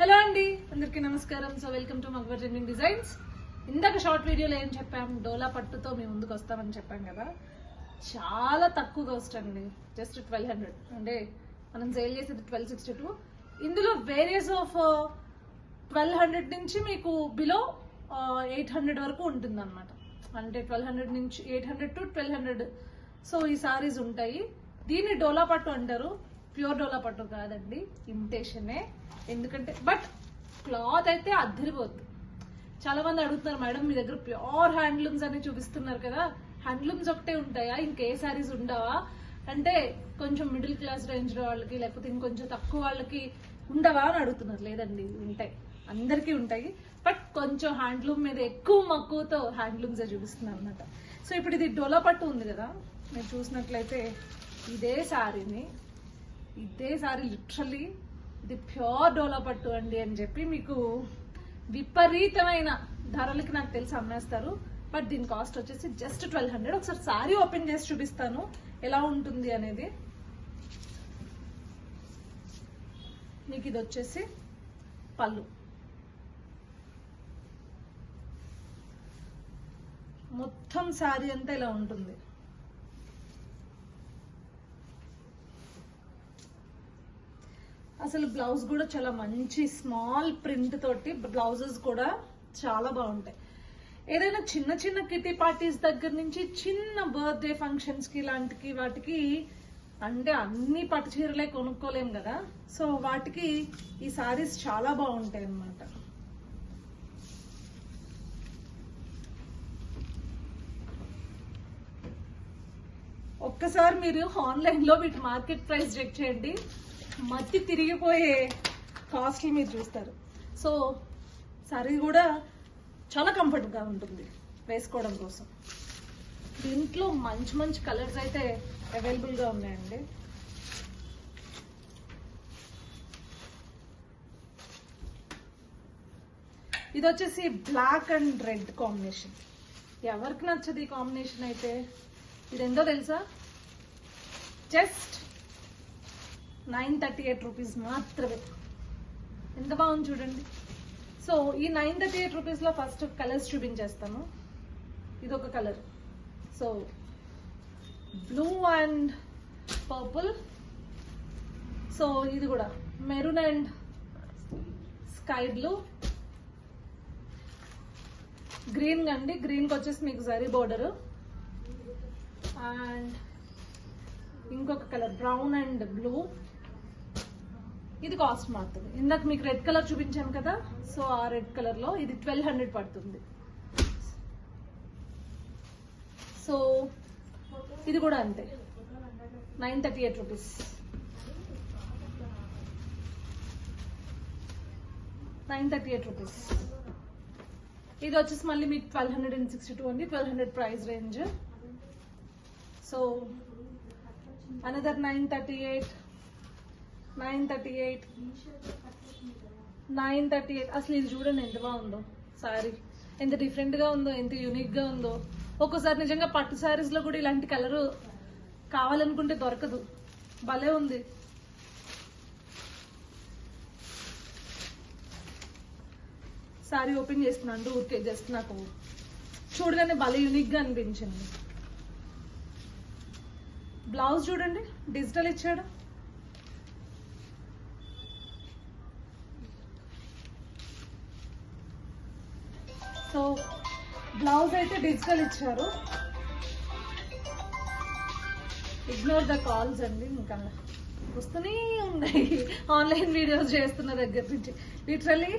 Hello అండి, అందరికీ నమస్కారం. సో వెల్కమ్ టు మగవర్ ట్రెండింగ్ డిజైన్స్. ఇందాక షార్ట్ వీడియోలో ఏం చెప్పాం, డోలా పట్టుతో మేము ముందుకు వస్తామని చెప్పాం కదా. చాలా తక్కువ కాస్ట్ అండి, జస్ట్ 1200. అంటే మనం సేల్ చేసేది 1262. ఇందులో వేరియస్ ఆఫ్ 1200 నుంచి మీకు బిలో 800 వరకు ఉంటుంది అనమాట. అంటే 1200 నుంచి 800 to 1200. సో ఈ సారీస్ ఉంటాయి. దీన్ని డోలా పట్టు అంటారు. ప్యూర్ డోలా పట్టు కాదండి, ఇమిటేషనే. ఎందుకంటే బట్ క్లాత్ అయితే అద్దరిపోద్ది. చాలా మంది అడుగుతున్నారు, మేడం మీ దగ్గర ప్యూర్ హ్యాండ్లూమ్స్ అని చూపిస్తున్నారు కదా, హ్యాండ్లూమ్స్ ఒకటే ఉంటాయా, ఇంకే సారీస్ ఉండవా అంటే కొంచెం మిడిల్ క్లాస్ రేంజ్ లో వాళ్ళకి లేకపోతే ఇంకొంచెం తక్కువ వాళ్ళకి ఉండవా అని అడుగుతున్నారు. లేదండి, ఉంటాయి, అందరికీ ఉంటాయి. బట్ కొంచెం హ్యాండ్లూమ్ మీద ఎక్కువ మక్కువతో హ్యాండ్లూమ్సే చూపిస్తున్నారు అనమాట. సో ఇప్పుడు ఇది డోలా పట్టు ఉంది కదా, మీరు చూసినట్లయితే ఇదే సారీ లిటరల్లీ ఇది ప్యూర్ డోలా పట్టు అండి అని చెప్పి మీకు విపరీతమైన ధరలకి నాకు తెలిసి అమ్మేస్తారు. బట్ దీని కాస్ట్ వచ్చేసి జస్ట్ 1200. ఒకసారి సారీ ఓపెన్ చేసి చూపిస్తాను ఎలా ఉంటుంది అనేది. మీకు ఇది వచ్చేసి పళ్ళు, మొత్తం సారీ అంతా ఇలా ఉంటుంది. అసలు బ్లౌజ్ కూడా చాలా మంచి స్మాల్ ప్రింట్ తోటి బ్లౌజెస్ కూడా చాలా బాగుంటాయి. ఏదైనా చిన్న చిన్న కిటీ పార్టీస్ దగ్గర నుంచి చిన్న బర్త్డే ఫంక్షన్స్ కి ఇలాంటికి వాటికి, అంటే అన్ని పట్టు చీరలే కొనుక్కోలేం కదా, సో వాటికి ఈ సారీస్ చాలా బాగుంటాయి అన్నమాట. ఒక్కసారి మీరు ఆన్లైన్ లో వీటి మార్కెట్ ప్రైస్ చెక్ చేయండి, మట్టి తిరిగిపోయే కాస్ట్లు మీరు చూస్తారు. సో సారీ కూడా చాలా కంఫర్ట్గా ఉంటుంది వేసుకోవడం కోసం. దీంట్లో మంచి మంచి కలర్స్ అయితే అవైలబుల్గా ఉన్నాయండి. ఇది వచ్చేసి బ్లాక్ అండ్ రెడ్ కాంబినేషన్. ఎవరికి నచ్చదు ఈ కాంబినేషన్ అయితే. ఇది ఎంతో తెలుసా, జస్ట్ 938 రూపీస్ మాత్రమే. ఎంత బాగుంది చూడండి. సో ఈ 938 రూపీస్ లో ఫస్ట్ కలర్స్ చూపించేస్తాను. ఇది ఒక colour, so blue and purple. So ఇది కూడా maroon and sky blue. Green అండి, గ్రీన్ కి వచ్చేసి మీకు జరీ బోర్డర్. అండ్ ఇంకొక కలర్ బ్రౌన్ అండ్ బ్లూ. ఇది కాస్ట్ మాత్రమే. ఇందాక మీకు రెడ్ కలర్ చూపించాను కదా, సో ఆ రెడ్ కలర్ లో ఇది 1200 పడుతుంది. సో ఇది కూడా అంతే, 938 రూపీస్. 938 రూపీస్. ఇది వచ్చేసి మళ్ళీ మీకు 1262 అండి, 1200 ప్రైస్ రేంజ్. So another 938. అసలు ఇది చూడండి ఎంత బాగుందో సారీ, ఎంత డిఫరెంట్ గా ఉందో, ఎంత యూనిక్ గా ఉందో. ఒక్కోసారి నిజంగా పట్టు సారీస్ లో కూడా ఇలాంటి కలర్ కావాలనుకుంటే దొరకదు, భలే ఉంది. సారీ ఓపెన్ చేస్తున్నాను ఊరికే, జస్ట్ నాకు చూడగానే భలే యూనిక్ గా అనిపించింది. బ్లౌజ్ చూడండి, డిజిటల్ ఇచ్చాడు. సో బ్లౌజ్ అయితే డిజిటల్ ఇచ్చారు. ఇగ్నోర్ ద కాల్స్ అండి, ఇంకా వస్తూనే ఉన్నాయి ఆన్లైన్ వీడియోస్ చేస్తున్న దగ్గర నుంచి. లిటరల్లీ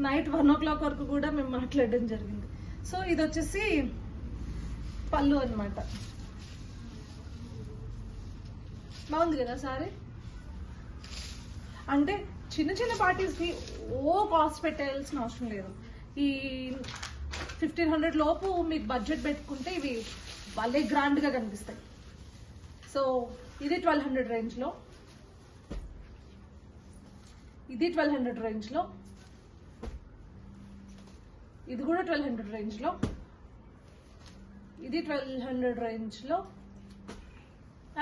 నైట్ 1 o'clock వరకు కూడా మేము మాట్లాడడం జరిగింది. సో ఇది వచ్చేసి పళ్ళు అన్నమాట. బాగుంది కదా సారీ. అంటే చిన్న చిన్న పార్టీస్కి కాస్ట్ పెట్టేయాల్సిన అవసరం లేదు. ఈ 1500 లోపు మీకు బడ్జెట్ పెట్టుకుంటే ఇవి భలే గ్రాండ్గా కనిపిస్తాయి. సో ఇది 1200 రేంజ్లో, ఇది 1200 రేంజ్లో, ఇది కూడా 1200 రేంజ్లో, ఇది 1200 రేంజ్లో,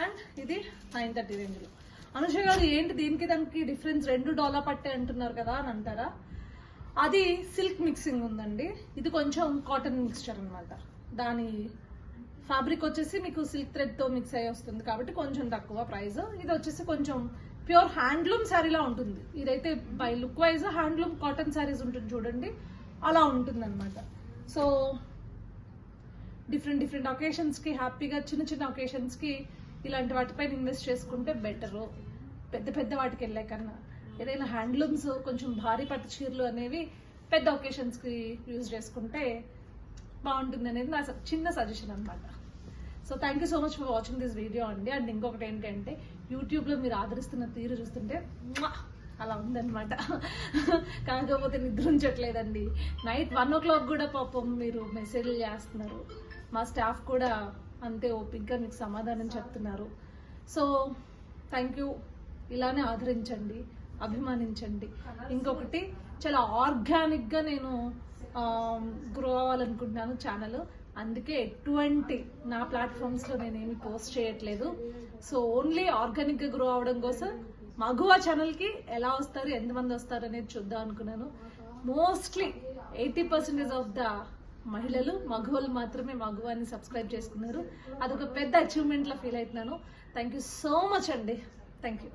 అండ్ ఇది 930 రేంజ్లో. అనుష గారు ఏంటి దీనికి దానికి డిఫరెన్స్ $2 పట్టే అంటున్నారు కదా అని అంటారా? అది సిల్క్ మిక్సింగ్ ఉందండి, ఇది కొంచెం కాటన్ మిక్స్చర్ అనమాట. దాని ఫ్యాబ్రిక్ వచ్చేసి మీకు సిల్క్ థ్రెడ్ తో మిక్స్ అయ్యి వస్తుంది కాబట్టి కొంచెం తక్కువ ప్రైస్. ఇది వచ్చేసి కొంచెం ప్యూర్ హ్యాండ్లూమ్ శారీలా ఉంటుంది. ఇదైతే by look wise handloom cotton saris ఉంటుంది చూడండి, అలా ఉంటుంది అనమాట. సో డిఫరెంట్ ఒకేషన్స్ కి హ్యాపీగా చిన్న ఒకేషన్స్ కి ఇలాంటి వాటిపైన ఇన్వెస్ట్ చేసుకుంటే బెటరు. పెద్ద వాటికి వెళ్ళే కన్నా ఏదైనా హ్యాండ్లూమ్స్ కొంచెం భారీ పట్టు చీరలు అనేవి పెద్ద ఒకేషన్స్ కి యూజ్ చేసుకుంటే బాగుంటుంది అనేది నా చిన్న సజెషన్ అనమాట. So thank you so much for watching this video అండి. అండ్ ఇంకొకటి ఏంటంటే యూట్యూబ్ లో మీరు ఆదరిస్తున్న తీరు చూస్తుంటే అలా ఉందన్నమాట. కాకపోతే నిద్ర ఉంచట్లేదండి. నైట్ 1 o'clock కూడా పాపం మీరు మెసేజ్లు చేస్తున్నారు. మా స్టాఫ్ కూడా అంతే ఓపిక్గా మీకు సమాధానం చెప్తున్నారు. So thank you. ఇలానే ఆదరించండి, అభిమానించండి. ఇంకొకటి చాలా ఆర్గానిక్ గా నేను గ్రో అవ్వాలనుకుంటున్నాను ఛానల్. అందుకే ఎటువంటి నా ప్లాట్ఫామ్స్ లో నేనేమి పోస్ట్ చేయట్లేదు. సో ఓన్లీ ఆర్గానిక్ గా గ్రో అవడం కోసం మగువా ఛానల్ కి ఎలా వస్తారు, ఎంతమంది వస్తారు అనేది చూద్దాం అనుకున్నాను. మోస్ట్లీ 80% ఆఫ్ ద మహిళలు మగవాళ్ళు మాత్రమే మగువాని సబ్స్క్రైబ్ చేసుకున్నారు. అదొక పెద్ద అచీవ్మెంట్ లా ఫీల్ అవుతున్నాను. థ్యాంక్ యూ సో మచ్ అండి. Thank you.